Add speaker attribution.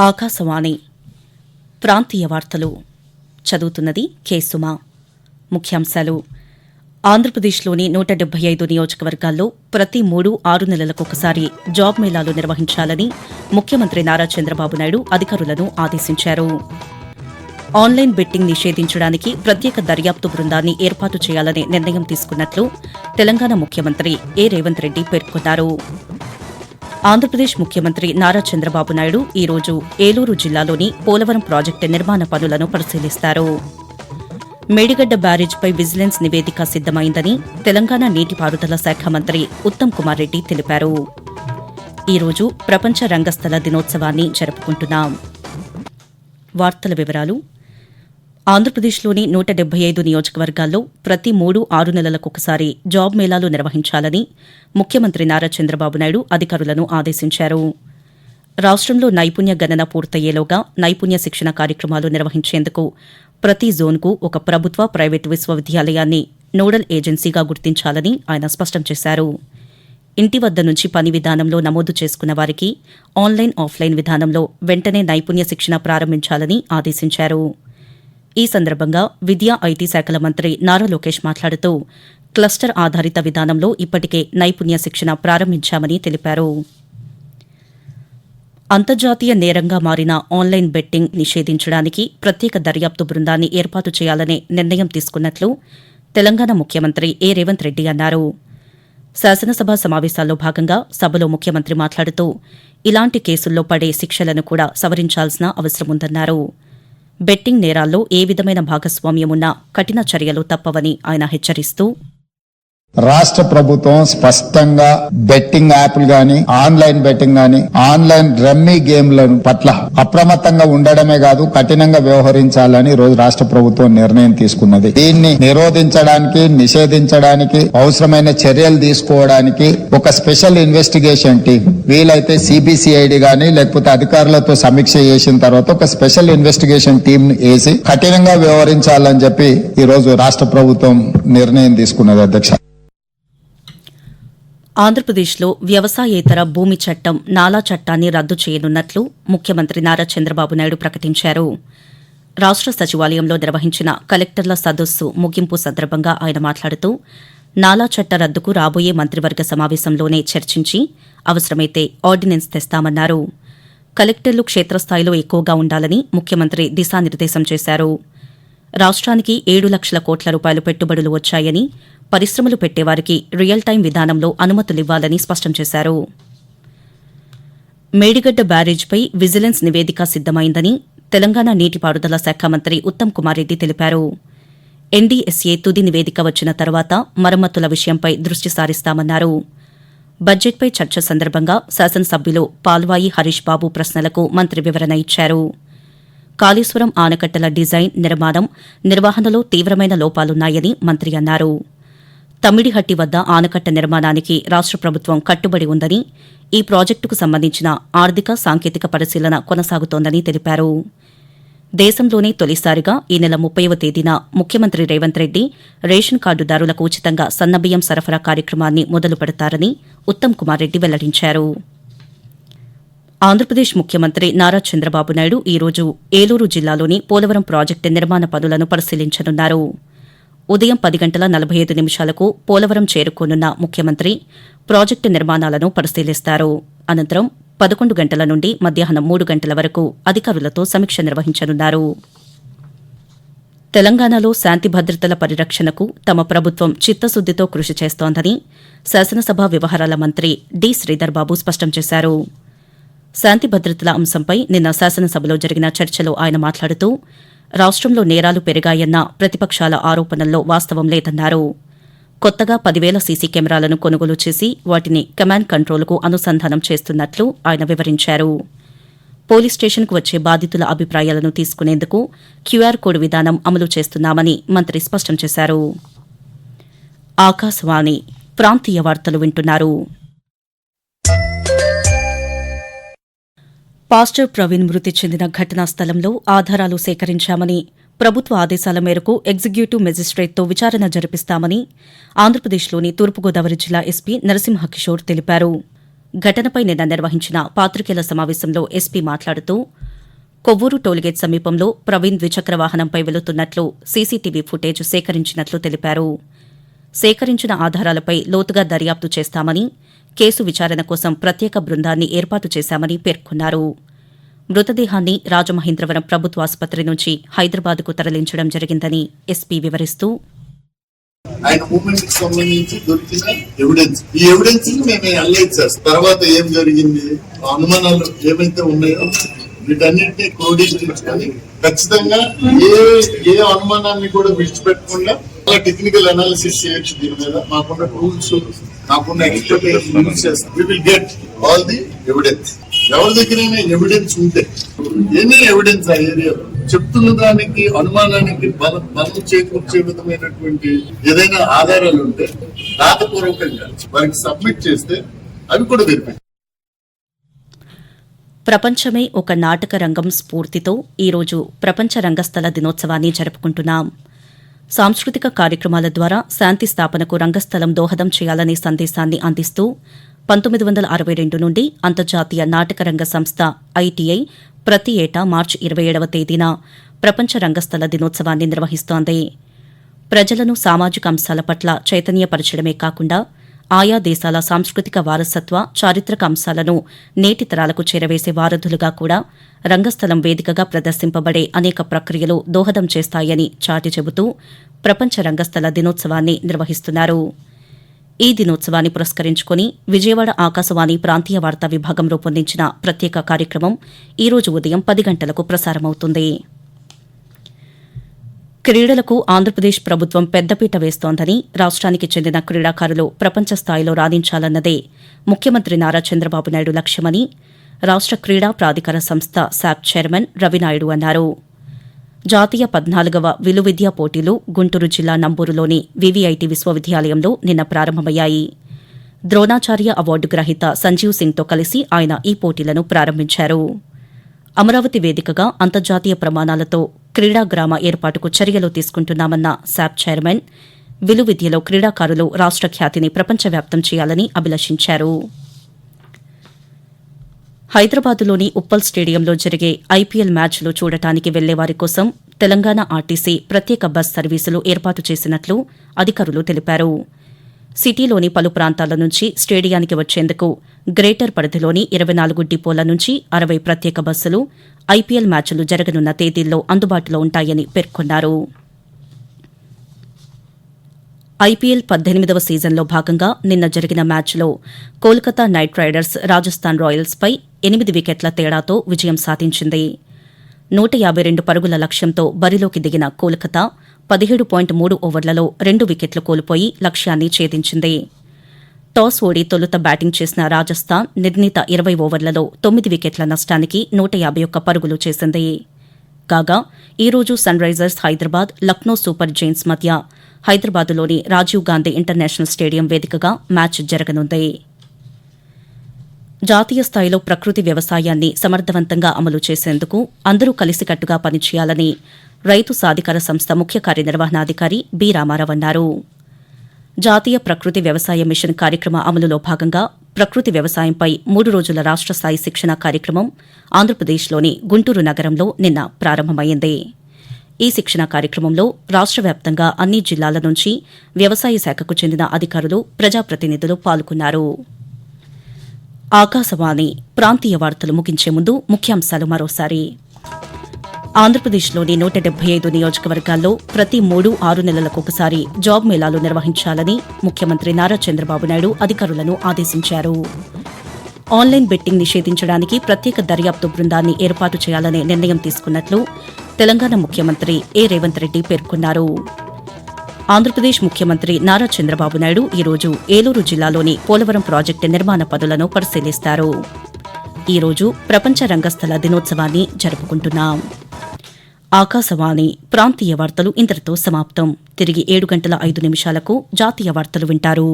Speaker 1: ఆకాశవాణి ప్రాంతీయ వార్తలు చదువుతున్నది కె సుమ. ముఖ్యాంశాలు: ఆంధ్రప్రదేశ్లోని 175 నియోజకవర్గాల్లో ప్రతి 3-6 నెలలకొకసారి జాబ్ మేళాలు నిర్వహించాలని ముఖ్యమంత్రి నారా చంద్రబాబు నాయుడు అధికారులను ఆదేశించారు. ఆన్లైన్ బెట్టింగ్ నిషేధించడానికి ప్రత్యేక దర్యాప్తు బృందాన్ని ఏర్పాటు చేయాలనే నిర్ణయం తీసుకున్నట్లు తెలంగాణ ముఖ్యమంత్రి ఏ రేవంత్ రెడ్డి పేర్కొన్నారు. ఆంధ్రప్రదేశ్ ముఖ్యమంత్రి నారా చంద్రబాబు నాయుడు ఈ రోజు ఏలూరు జిల్లాలోని పోలవరం ప్రాజెక్టు నిర్మాణ పనులను పరిశీలిస్తారు. మేడిగడ్డ బ్యారేజ్పై విజిలెన్స్ నివేదిక సిద్దమైందని తెలంగాణ నీటిపారుదల శాఖ మంత్రి ఉత్తమ్ కుమార్ రెడ్డి తెలిపారు. ఈ రోజు ప్రపంచ రంగస్థల దినోత్సవాన్ని జరుపుకుంటున్నాం. వార్తల వివరాలు: ఆంధ్రప్రదేశ్లోని 175 నియోజకవర్గాల్లో ప్రతి 3-6 నెలలకొకసారి జాబ్ మేళాలు నిర్వహించాలని ముఖ్యమంత్రి నారా చంద్రబాబు నాయుడు అధికారులను ఆదేశించారు. రాష్టంలో నైపుణ్య గణన పూర్తయ్యేలోగా నైపుణ్య శిక్షణ కార్యక్రమాలు నిర్వహించేందుకు ప్రతి జోన్కు ఒక ప్రభుత్వ, ప్రైవేటు విశ్వవిద్యాలయాన్ని నోడల్ ఏజెన్సీగా గుర్తించాలని ఆయన స్పష్టం చేశారు. ఇంటి వద్ద నుంచి పని విధానంలో నమోదు చేసుకున్న వారికి ఆన్లైన్, ఆఫ్లైన్ విధానంలో వెంటనే నైపుణ్య శిక్షణ ప్రారంభించాలని ఆదేశించారు. ఈ సందర్భంగా విద్యా, ఐటీ శాఖల మంత్రి నారా లోకేష్ మాట్లాడుతూ క్లస్టర్ ఆధారిత విధానంలో ఇప్పటికే నైపుణ్య శిక్షణ ప్రారంభించామని తెలిపారు. అంతర్జాతీయ నేరంగా మారిన ఆన్లైన్ బెట్టింగ్ నిషేధించడానికి ప్రత్యేక దర్యాప్తు బృందాన్ని ఏర్పాటు చేయాలనే నిర్ణయం తీసుకున్నట్లు తెలంగాణ ముఖ్యమంత్రి ఏ రేవంత్ రెడ్డి అన్నారు. శాసనసభ సమావేశాల్లో భాగంగా సభలో ముఖ్యమంత్రి మాట్లాడుతూ ఇలాంటి కేసుల్లో పడే శిక్షలను కూడా సవరించాల్సిన అవసరముందన్నారు. బెట్టింగ్ నేరాల్లో ఏ విధమైన భాగస్వామ్యమున్నా కఠిన చర్యలు తప్పవని ఆయన హెచ్చరిస్తూ,
Speaker 2: రాష్ట్ర ప్రభుత్వం స్పష్టంగా బెట్టింగ్ యాప్లు గాని, ఆన్లైన్ బెట్టింగ్ గాని, ఆన్లైన్ రమ్మీ గేమ్ల పట్ల అప్రమత్తంగా ఉండడమే కాదు కఠినంగా వ్యవహరించాలని రోజు రాష్ట్ర ప్రభుత్వం నిర్ణయం తీసుకున్నది. దీన్ని నిరోధించడానికి, నిషేధించడానికి అవసరమైన చర్యలు తీసుకోవడానికి ఒక స్పెషల్ ఇన్వెస్టిగేషన్ టీం, వీలైతే సిబిసిఐడి గాని లేకపోతే అధికారులతో సమీక్ష చేసిన తర్వాత ఒక స్పెషల్ ఇన్వెస్టిగేషన్ టీం వేసి కఠినంగా వ్యవహరించాలని చెప్పి ఈ రోజు రాష్ట్ర ప్రభుత్వం నిర్ణయం తీసుకున్నది. అధ్యక్ష,
Speaker 1: ఆంధ్రప్రదేశ్లో వ్యవసాయేతర భూమి చట్టం, నాలా చట్టాన్ని రద్దు చేయనున్నట్లు ముఖ్యమంత్రి నారా చంద్రబాబు నాయుడు ప్రకటించారు. రాష్ట్ర సచివాలయంలో నిర్వహించిన కలెక్టర్ల సదస్సు ముగింపు సందర్భంగా ఆయన మాట్లాడుతూ నాలా చట్ట రద్దుకు రాబోయే మంత్రివర్గ సమావేశంలోనే చర్చించి అవసరమైతే ఆర్డినెన్స్ తెస్తామన్నారు. కలెక్టర్లు క్షేత్రస్థాయిలో ఎక్కువగా ఉండాలని ముఖ్యమంత్రి దిశానిర్దేశం చేశారు. రాష్ట్రానికి 7 లక్షల కోట్ల రూపాయలు పెట్టుబడులు వచ్చాయని, పరిశ్రమలు పెట్టేవారికి రియల్ టైం విధానంలో అనుమతులివ్వాలని స్పష్టం చేశారు. మేడిగడ్డ బ్యారేజ్పై విజిలెన్స్ నివేదిక సిద్దమైందని తెలంగాణ నీటిపారుదల శాఖ మంత్రి ఉత్తమ్ కుమార్ రెడ్డి తెలిపారు. ఎన్డీఎస్ఏ తుది నివేదిక వచ్చిన తర్వాత మరమ్మతుల విషయంపై దృష్టి సారిస్తామన్నారు. బడ్జెట్పై చర్చ సందర్భంగా శాసనసభ్యులు పాల్వాయి హరీష్ బాబు ప్రశ్నలకు మంత్రి వివరణ ఇచ్చారు. కాళేశ్వరం ఆనకట్టల డిజైన్, నిర్మాణం, నిర్వహణలో తీవ్రమైన లోపాలున్నాయని మంత్రి అన్నారు. తమ్మిడిహట్టి వద్ద ఆనకట్ట నిర్మాణానికి రాష్ట్ర ప్రభుత్వం కట్టుబడి ఉందని, ఈ ప్రాజెక్టుకు సంబంధించిన ఆర్థిక, సాంకేతిక పరిశీలన కొనసాగుతోందని తెలిపారు. దేశంలోనే తొలిసారిగా ఈ నెల 30వ తేదీన ముఖ్యమంత్రి రేవంత్ రెడ్డి రేషన్ కార్డుదారులకు ఉచితంగా సన్నబియ్యం సరఫరా కార్యక్రమాన్ని మొదలు పెడతారని ఉత్తమ్ కుమార్ రెడ్డి వెల్లడించారు. ఆంధ్రప్రదేశ్ ముఖ్యమంత్రి నారా చంద్రబాబు నాయుడు ఈ రోజు ఏలూరు జిల్లాలోని పోలవరం ప్రాజెక్టు నిర్మాణ పనులను పరిశీలించనున్నారు. ఉదయం 10:45 పోలవరం చేరుకోనున్న ముఖ్యమంత్రి ప్రాజెక్టు నిర్మాణాలను పరిశీలిస్తారు. అనంతరం 11 గంటల నుండి మధ్యాహ్నం 3 గంటల వరకు అధికారులతో సమీక్ష నిర్వహించనున్నారు. తెలంగాణలో శాంతి భద్రతల పరిరక్షణకు తమ ప్రభుత్వం చిత్తశుద్దితో కృషి చేస్తోందని శాసనసభ వ్యవహారాల మంత్రి డి. శ్రీధర్ బాబు స్పష్టం చేశారు. శాంతి భద్రతల అంశంపై నిన్న శాసనసభలో జరిగిన చర్చలో ఆయన మాట్లాడుతూ రాష్ట్రంలో నేరాలు పెరిగాయన్న ప్రతిపక్షాల ఆరోపణల్లో వాస్తవం లేదన్నారు. కొత్తగా 10,000 సీసీ కెమెరాలను కొనుగోలు చేసి వాటిని కమాండ్ కంట్రోల్కు అనుసంధానం చేస్తున్నట్లు ఆయన వివరించారు. పోలీస్ స్టేషన్కు వచ్చే బాధితుల అభిప్రాయాలను తీసుకునేందుకు క్యూఆర్ కోడ్ విధానం అమలు చేస్తున్నామని మంత్రి స్పష్టం చేశారు. ఆకాశవాణి ప్రాంతీయ వార్తలు వింటున్నారు. పాస్టర్ ప్రవీణ్ మృతి చెందిన ఘటనా స్థలంలో ఆధారాలు సేకరించామని, ప్రభుత్వ ఆదేశాల మేరకు ఎగ్జిక్యూటివ్ మెజిస్ట్రేట్తో విచారణ జరిపిస్తామని ఆంధ్రప్రదేశ్లోని తూర్పుగోదావరి జిల్లా ఎస్పీ నరసింహకిషోర్ తెలిపారు. ఘటనపై నిన్న నిర్వహించిన పాతికేయుల సమావేశంలో ఎస్పీ మాట్లాడుతూ కొవ్వూరు టోల్గేట్ సమీపంలో ప్రవీణ్ ద్విచక్ర వాహనంపై వెళుతున్నట్లు సీసీటీవీ ఫుటేజ్ సేకరించినట్లు తెలిపారు. సేకరించిన ఆధారాలపై లోతుగా దర్యాప్తు చేస్తామని, కేసు విచారణ కోసం ప్రత్యేక బృందాన్ని ఏర్పాటు చేశామని పేర్కొన్నారు. మృతదేహాన్ని రాజమహేంద్రవరం ప్రభుత్వ ఆసుపత్రి నుంచి హైదరాబాద్కు తరలించడం జరిగిందని ఎస్పీ వివరిస్తూ,
Speaker 3: ఆయన మూమెంట్ కి సంబంధించి దొరికిన ఎవిడెన్స్, ఈ ఎవిడెన్స్ ని మేము అనలైజ్ చేస్తాం. తర్వాత ఏం జరిగింది, అనుమానాలు ఏమైతే ఉన్నాయో వీటన్నింటినీ క్రోడీకరించుకొని ఖచ్చితంగా ఏ అనుమానాన్ని కూడా విడిచిపెట్టకుండా చాలా టెక్నికల్ అనాలిసిస్ చేయొచ్చు. దీని మీద మాకున్న టూల్స్, మాకున్న ఎక్స్పర్టైజ్ యూజ్ చేస్తాం. We will get all the evidence. ఎవరి దగ్గరైనా ఎవిడెన్స్ ఉంటే, ఎనీ ఎవిడెన్స్ ఆ ఏరియాలో చెప్తున్న దానికి అనుమానానికి బలం చేకూర్చే విధమైనటువంటి ఏదైనా ఆధారాలు ఉంటే రాతపూర్వకంగా వారికి సబ్మిట్ చేస్తే అవి కూడా వెరిఫై.
Speaker 1: ప్రపంచమే ఒక నాటక రంగం స్ఫూర్తితో ఈరోజు ప్రపంచ రంగస్థల దినోత్సవాన్ని జరుపుకుంటున్నాం. సాంస్కృతిక కార్యక్రమాల ద్వారా శాంతి స్థాపనకు రంగస్థలం దోహదం చేయాలనే సందేశాన్ని అందిస్తూ 1962 నుండి అంతర్జాతీయ నాటకరంగ సంస్థ ఐటీఐ ప్రతి ఏటా మార్చి 27వ తేదీన ప్రపంచ రంగస్థల దినోత్సవాన్ని నిర్వహిస్తోంది. ప్రజలను సామాజిక అంశాల పట్ల చైతన్యపరచడమే కాకుండా ఆయా దేశాల సాంస్కృతిక వారసత్వ, చారిత్రక అంశాలను నేటి తరాలకు చేరవేసే వారధులుగా కూడా రంగస్థలం వేదికగా ప్రదర్శింపబడే అనేక ప్రక్రియలు దోహదం చేస్తాయని చాటి చెబుతూ ప్రపంచ రంగస్థల దినోత్సవాన్ని నిర్వహిస్తున్నారు. ఈ దినోత్సవాన్ని పురస్కరించుకుని విజయవాడ ఆకాశవాణి ప్రాంతీయ వార్తా విభాగం రూపొందించిన ప్రత్యేక కార్యక్రమం ఈ రోజు ఉదయం 10 గంటలకు ప్రసారమవుతుంది. క్రీడలకు ఆంధ్రప్రదేశ్ ప్రభుత్వం పెద్దపీట వేస్తోందని, రాష్ట్రానికి చెందిన క్రీడాకారులు ప్రపంచ స్థాయిలో రాణించాలన్నదే ముఖ్యమంత్రి నారా చంద్రబాబు నాయుడు లక్ష్యమని రాష్ట్ర క్రీడా ప్రాధికార సంస్థ శాప్ చైర్మన్ రవినాయుడు అన్నారు. జాతీయ 14వ విలువిద్యా పోటీలు గుంటూరు జిల్లా నంబూరులోని వివిఐటి విశ్వవిద్యాలయంలో నిన్న ప్రారంభమయ్యాయి. ద్రోణాచార్య అవార్డు గ్రహీత సంజీవ్ సింగ్తో కలిసి ఆయన ఈ పోటీలను ప్రారంభించారు. అమరావతి వేదికగా అంతర్జాతీయ ప్రమాణాలతో క్రీడా గ్రామ ఏర్పాటుకు చర్యలు తీసుకుంటున్నామన్న శాప్ చైర్మన్ విలువిద్యలో క్రీడాకారులు రాష్ట్ర ఖ్యాతిని ప్రపంచవ్యాప్తం చేయాలని అభిలషించారు. హైదరాబాద్లోని ఉప్పల్ స్టేడియంలో జరిగే ఐపీఎల్ మ్యాచ్లు చూడటానికి వెళ్లేవారి కోసం తెలంగాణ ఆర్టీసీ ప్రత్యేక బస్ సర్వీసులు ఏర్పాటు చేసినట్లు అధికారులు తెలిపారు. సిటీలోని పలు ప్రాంతాల నుంచి స్టేడియానికి వచ్చేందుకు గ్రేటర్ పరిధిలోని 24 డిపోల నుంచి 60 ప్రత్యేక బస్సులు ఐపీఎల్ మ్యాచ్లు జరగనున్న తేదీల్లో అందుబాటులో ఉంటాయని పేర్కొన్నారు. ఐపీఎల్ 18వ సీజన్లో భాగంగా నిన్న జరిగిన మ్యాచ్లో కోల్కతా నైట్ రైడర్స్ రాజస్థాన్ రాయల్స్పై 8 వికెట్ల తేడాతో విజయం సాధించింది. 152 పరుగుల లక్ష్యంతో బరిలోకి దిగిన కోల్కతా 17.3 ఓవర్లలో 2 వికెట్లు కోల్పోయి లక్ష్యాన్ని ఛేదించింది. టాస్ ఓడి తొలుత బ్యాటింగ్ చేసిన రాజస్థాన్ నిర్ణీత 20 ఓవర్లలో 9 వికెట్ల నష్టానికి 151 పరుగులు చేసింది. కాగా ఈరోజు Sunrisers Hyderabad, Lucknow Super Giants మధ్య హైదరాబాద్లోని రాజీవ్ గాంధీ ఇంటర్నేషనల్ స్టేడియం వేదికగా మ్యాచ్ జరగనుంది. జాతీయ స్థాయిలో ప్రకృతి వ్యవసాయాన్ని సమర్థవంతంగా అమలు చేసేందుకు అందరూ కలిసికట్టుగా పనిచేయాలని రైతు సాధికార సంస్థ ముఖ్య కార్యనిర్వహణాధికారి బి రామారావు అన్నారు. జాతీయ ప్రకృతి వ్యవసాయ మిషన్ కార్యక్రమ అమలులో భాగంగా ప్రకృతి వ్యవసాయంపై 3 రోజుల రాష్ట్ర స్థాయి శిక్షణ కార్యక్రమం ఆంధ్రప్రదేశ్లోని గుంటూరు నగరంలో నిన్న ప్రారంభమైంది. ఈ శిక్షణ కార్యక్రమంలో రాష్ట్ర వ్యాప్తంగా అన్ని జిల్లాల నుంచి వ్యవసాయ శాఖకు చెందిన అధికారులు, ప్రజాప్రతినిధులు పాల్గొన్నారు. ఆకాశవాణి ప్రాంతీయ వార్తలు ముగించే ముందు ముఖ్యాంశాలు మరోసారి. ఆంధ్రప్రదేశ్లోని 175 నియోజకవర్గాల్లో ప్రతి 3-6 నెలలకొకసారి జాబ్ మేళాలు నిర్వహించాలని ముఖ్యమంత్రి నారా చంద్రబాబు నాయుడు అధికారులను ఆదేశించారు. ఆన్లైన్ బెట్టింగ్ నిషేధించడానికి ప్రత్యేక దర్యాప్తు బృందాన్ని ఏర్పాటు చేయాలనే నిర్ణయం తీసుకున్నట్లు తెలంగాణ ముఖ్యమంత్రి ఏ రేవంత్ రెడ్డి పేర్కొన్నారు. ఆంధ్రప్రదేశ్ ముఖ్యమంత్రి నారా చంద్రబాబు నాయుడు ఈరోజు ఏలూరు జిల్లాలోని పోలవరం ప్రాజెక్టు నిర్మాణ పనులను పరిశీలిస్తారు. ఈరోజు ప్రపంచ రంగస్థల దినోత్సవాన్ని జరుపుకుంటున్నాం. ఆకాశవాణి ప్రాంతీయ వార్తలు ఇంతటితో సమాప్తం. తిరిగి 7 గంటల 5 నిమిషాలకు జాతీయ వార్తలు వింటారు.